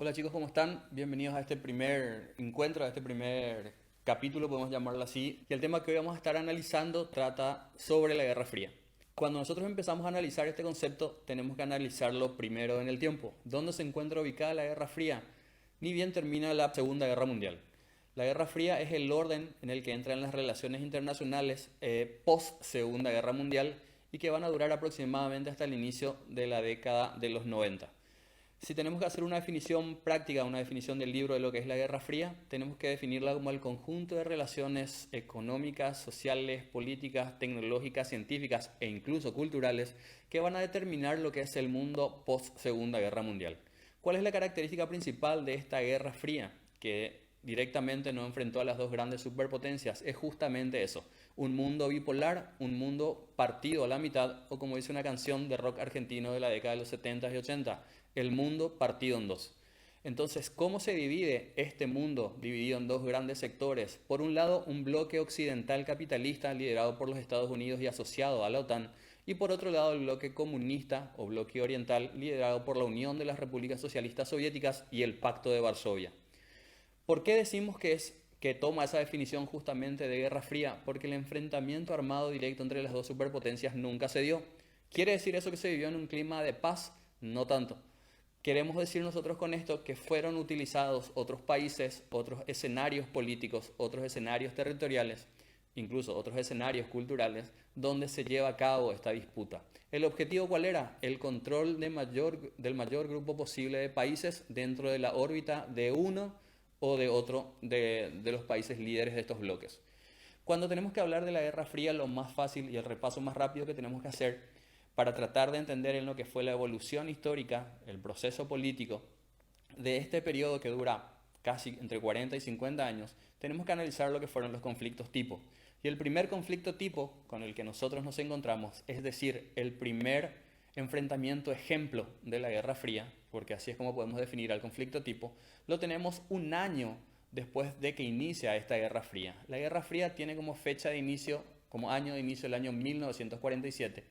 Hola chicos, ¿cómo están? Bienvenidos a este primer encuentro, a este primer capítulo, podemos llamarlo así. Y el tema que hoy vamos a estar analizando trata sobre la Guerra Fría. Cuando nosotros empezamos a analizar este concepto, tenemos que analizarlo primero en el tiempo. ¿Dónde se encuentra ubicada la Guerra Fría? Ni bien termina la Segunda Guerra Mundial. La Guerra Fría es el orden en el que entran las relaciones internacionales post Segunda Guerra Mundial y que van a durar aproximadamente hasta el inicio de la década de los 90. Si tenemos que hacer una definición práctica, una definición del libro de lo que es la Guerra Fría, tenemos que definirla como el conjunto de relaciones económicas, sociales, políticas, tecnológicas, científicas e incluso culturales que van a determinar lo que es el mundo post Segunda Guerra Mundial. ¿Cuál es la característica principal de esta Guerra Fría? Que directamente no enfrentó a las dos grandes superpotencias. Es justamente eso, un mundo bipolar, un mundo partido a la mitad, o como dice una canción de rock argentino de la década de los 70 y 80, el mundo partido en dos. Entonces, ¿cómo se divide este mundo dividido en dos grandes sectores? Por un lado, un bloque occidental capitalista liderado por los Estados Unidos y asociado a la OTAN, y por otro lado, el bloque comunista o bloque oriental liderado por la Unión de las Repúblicas Socialistas Soviéticas y el Pacto de Varsovia. ¿Por qué decimos que toma esa definición justamente de Guerra Fría? Porque el enfrentamiento armado directo entre las dos superpotencias nunca se dio. ¿Quiere decir eso que se vivió en un clima de paz? No tanto. Queremos decir nosotros con esto que fueron utilizados otros países, otros escenarios políticos, otros escenarios territoriales, incluso otros escenarios culturales, donde se lleva a cabo esta disputa. ¿El objetivo cuál era? El control del mayor grupo posible de países dentro de la órbita de uno o de otro de los países líderes de estos bloques. Cuando tenemos que hablar de la Guerra Fría, lo más fácil y el repaso más rápido que tenemos que hacer para tratar de entender en lo que fue la evolución histórica, el proceso político de este periodo que dura casi entre 40 y 50 años, tenemos que analizar lo que fueron los conflictos tipo. Y el primer conflicto tipo con el que nosotros nos encontramos, es decir, el primer enfrentamiento ejemplo de la Guerra Fría, porque así es como podemos definir al conflicto tipo, lo tenemos un año después de que inicia esta Guerra Fría. La Guerra Fría tiene como fecha de inicio, como año de inicio, el año 1947.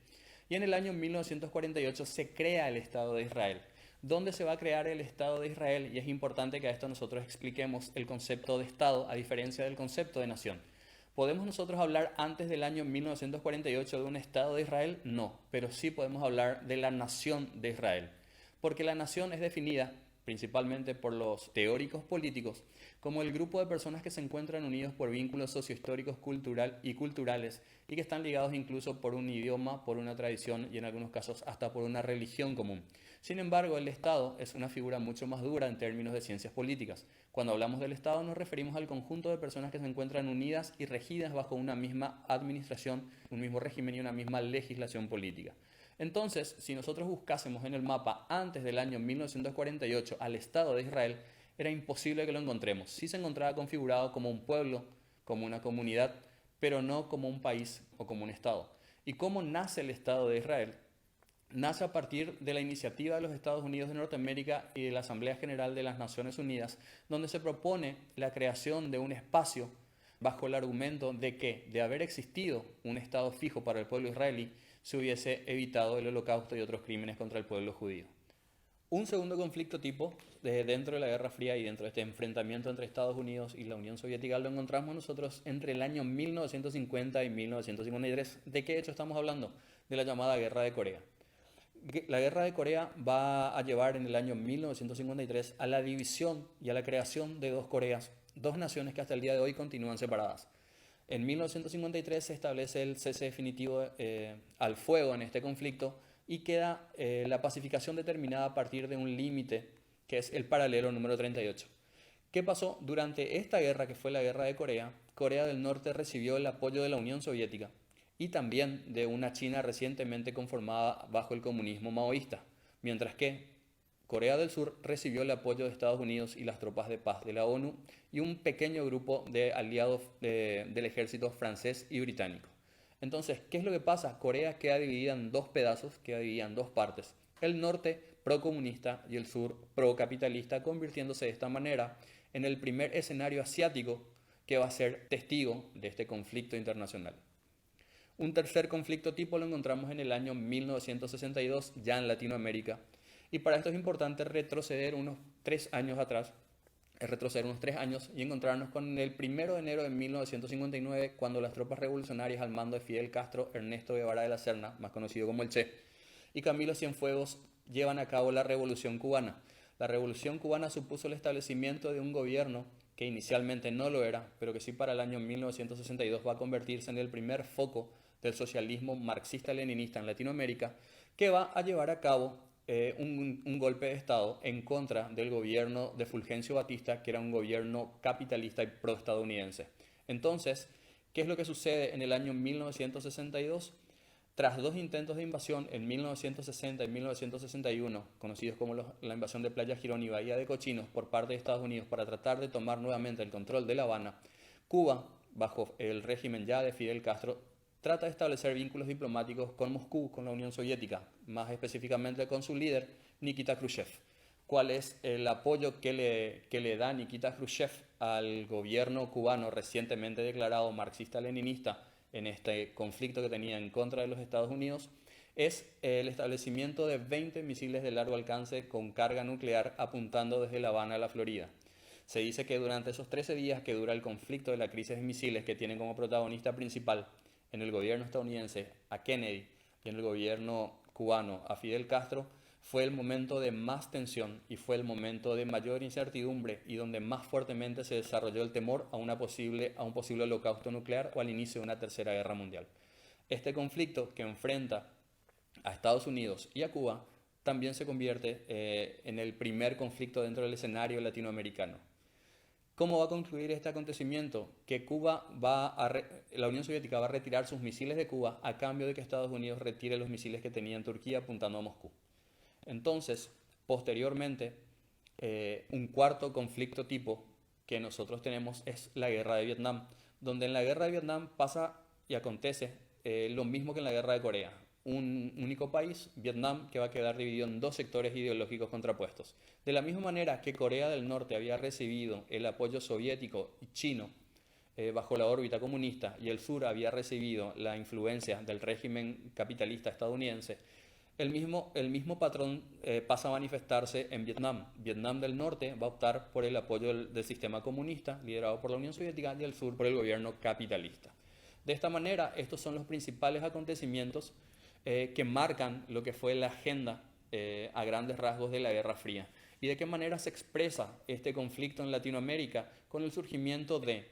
Y en el año 1948 se crea el Estado de Israel. ¿Dónde se va a crear el Estado de Israel? Y es importante que a esto nosotros expliquemos el concepto de Estado a diferencia del concepto de nación. ¿Podemos nosotros hablar antes del año 1948 de un Estado de Israel? No, pero sí podemos hablar de la nación de Israel. Porque la nación es definida principalmente por los teóricos políticos, como el grupo de personas que se encuentran unidos por vínculos sociohistóricos culturales y que están ligados incluso por un idioma, por una tradición y en algunos casos hasta por una religión común. Sin embargo, el Estado es una figura mucho más dura en términos de ciencias políticas. Cuando hablamos del Estado nos referimos al conjunto de personas que se encuentran unidas y regidas bajo una misma administración, un mismo régimen y una misma legislación política. Entonces, si nosotros buscásemos en el mapa antes del año 1948 al Estado de Israel, era imposible que lo encontremos. Sí se encontraba configurado como un pueblo, como una comunidad, pero no como un país o como un Estado. ¿Y cómo nace el Estado de Israel? Nace a partir de la iniciativa de los Estados Unidos de Norteamérica y de la Asamblea General de las Naciones Unidas, donde se propone la creación de un espacio bajo el argumento de que, de haber existido un Estado fijo para el pueblo israelí, se hubiese evitado el holocausto y otros crímenes contra el pueblo judío. Un segundo conflicto tipo, dentro de la Guerra Fría y dentro de este enfrentamiento entre Estados Unidos y la Unión Soviética, lo encontramos nosotros entre el año 1950 y 1953. ¿De qué hecho estamos hablando? De la llamada Guerra de Corea. La Guerra de Corea va a llevar en el año 1953 a la división y a la creación de dos Coreas, dos naciones que hasta el día de hoy continúan separadas. En 1953 se establece el cese definitivo al fuego en este conflicto y queda la pacificación determinada a partir de un límite que es el paralelo número 38. ¿Qué pasó? Durante esta guerra, que fue la Guerra de Corea, Corea del Norte recibió el apoyo de la Unión Soviética y también de una China recientemente conformada bajo el comunismo maoísta, mientras que Corea del Sur recibió el apoyo de Estados Unidos y las tropas de paz de la ONU y un pequeño grupo de aliados del ejército francés y británico. Entonces, ¿qué es lo que pasa? Corea queda dividida en dos pedazos, queda dividida en dos partes. El norte procomunista y el sur procapitalista, convirtiéndose de esta manera en el primer escenario asiático que va a ser testigo de este conflicto internacional. Un tercer conflicto tipo lo encontramos en el año 1962, ya en Latinoamérica, Y para esto es importante retroceder unos 3 años atrás, retroceder unos 3 años y encontrarnos con el 1 de enero de 1959, cuando las tropas revolucionarias al mando de Fidel Castro, Ernesto Guevara de la Serna, más conocido como el Che, y Camilo Cienfuegos llevan a cabo la Revolución Cubana. La Revolución Cubana supuso el establecimiento de un gobierno que inicialmente no lo era, pero que sí para el año 1962 va a convertirse en el primer foco del socialismo marxista-leninista en Latinoamérica, que va a llevar a cabo un golpe de Estado en contra del gobierno de Fulgencio Batista, que era un gobierno capitalista y proestadounidense. Entonces, ¿qué es lo que sucede en el año 1962? Tras 2 intentos de invasión en 1960 y 1961, conocidos como la invasión de Playa Girón y Bahía de Cochinos por parte de Estados Unidos para tratar de tomar nuevamente el control de La Habana, Cuba, bajo el régimen ya de Fidel Castro, trata de establecer vínculos diplomáticos con Moscú, con la Unión Soviética, más específicamente con su líder, Nikita Khrushchev. ¿Cuál es el apoyo que le da Nikita Khrushchev al gobierno cubano recientemente declarado marxista-leninista en este conflicto que tenía en contra de los Estados Unidos? Es el establecimiento de 20 misiles de largo alcance con carga nuclear apuntando desde La Habana a la Florida. Se dice que durante esos 13 días que dura el conflicto de la crisis de misiles, que tienen como protagonista principal en el gobierno estadounidense a Kennedy y en el gobierno cubano a Fidel Castro, fue el momento de más tensión y fue el momento de mayor incertidumbre y donde más fuertemente se desarrolló el temor a un posible holocausto nuclear o al inicio de una tercera guerra mundial. Este conflicto que enfrenta a Estados Unidos y a Cuba también se convierte en el primer conflicto dentro del escenario latinoamericano. ¿Cómo va a concluir este acontecimiento? Que la Unión Soviética va a retirar sus misiles de Cuba a cambio de que Estados Unidos retire los misiles que tenía en Turquía apuntando a Moscú. Entonces, posteriormente, un cuarto conflicto tipo que nosotros tenemos es la guerra de Vietnam, donde en la guerra de Vietnam pasa y acontece lo mismo que en la guerra de Corea. Un único país, Vietnam, que va a quedar dividido en 2 sectores ideológicos contrapuestos. De la misma manera que Corea del Norte había recibido el apoyo soviético y chino bajo la órbita comunista, y el sur había recibido la influencia del régimen capitalista estadounidense, el mismo patrón pasa a manifestarse en Vietnam. Vietnam del Norte va a optar por el apoyo del sistema comunista, liderado por la Unión Soviética, y el sur por el gobierno capitalista. De esta manera, estos son los principales acontecimientos que marcan lo que fue la agenda a grandes rasgos de la Guerra Fría. ¿Y de qué manera se expresa este conflicto en Latinoamérica? Con el surgimiento de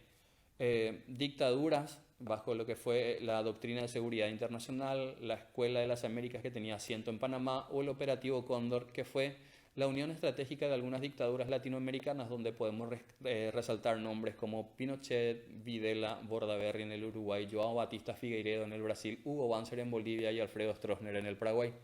dictaduras bajo lo que fue la doctrina de seguridad internacional, la Escuela de las Américas, que tenía asiento en Panamá, o el Operativo Cóndor, que fue la unión estratégica de algunas dictaduras latinoamericanas, donde podemos resaltar nombres como Pinochet, Videla, Bordaberry en el Uruguay, João Batista Figueiredo en el Brasil, Hugo Banzer en Bolivia y Alfredo Stroessner en el Paraguay.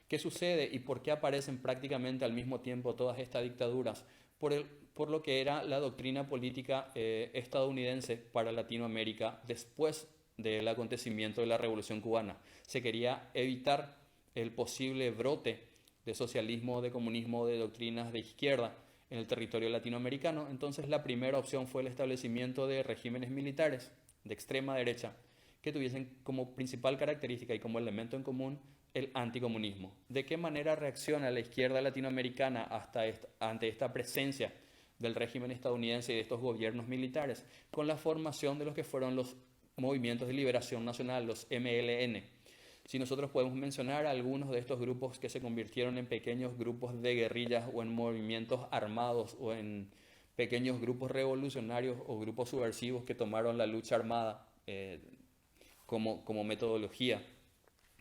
¿Qué sucede y por qué aparecen prácticamente al mismo tiempo todas estas dictaduras? Por lo que era la doctrina política estadounidense para Latinoamérica después del acontecimiento de la Revolución Cubana. Se quería evitar el posible brote de socialismo, de comunismo, de doctrinas de izquierda en el territorio latinoamericano. Entonces la primera opción fue el establecimiento de regímenes militares de extrema derecha que tuviesen como principal característica y como elemento en común el anticomunismo. ¿De qué manera reacciona la izquierda latinoamericana ante esta presencia del régimen estadounidense y de estos gobiernos militares? Con la formación de los que fueron los movimientos de liberación nacional, los MLN. Si nosotros podemos mencionar algunos de estos grupos que se convirtieron en pequeños grupos de guerrillas o en movimientos armados o en pequeños grupos revolucionarios o grupos subversivos que tomaron la lucha armada como metodología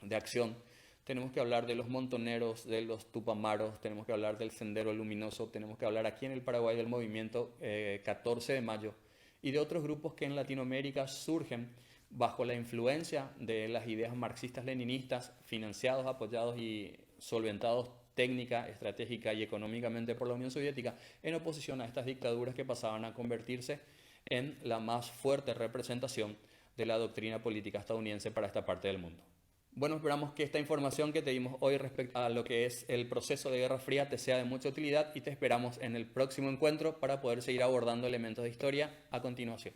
de acción. Tenemos que hablar de los montoneros, de los tupamaros, tenemos que hablar del Sendero Luminoso, tenemos que hablar aquí en el Paraguay del movimiento 14 de mayo y de otros grupos que en Latinoamérica surgen bajo la influencia de las ideas marxistas-leninistas, financiados, apoyados y solventados técnica, estratégica y económicamente por la Unión Soviética, en oposición a estas dictaduras que pasaban a convertirse en la más fuerte representación de la doctrina política estadounidense para esta parte del mundo. Bueno, esperamos que esta información que te dimos hoy respecto a lo que es el proceso de Guerra Fría te sea de mucha utilidad y te esperamos en el próximo encuentro para poder seguir abordando elementos de historia a continuación.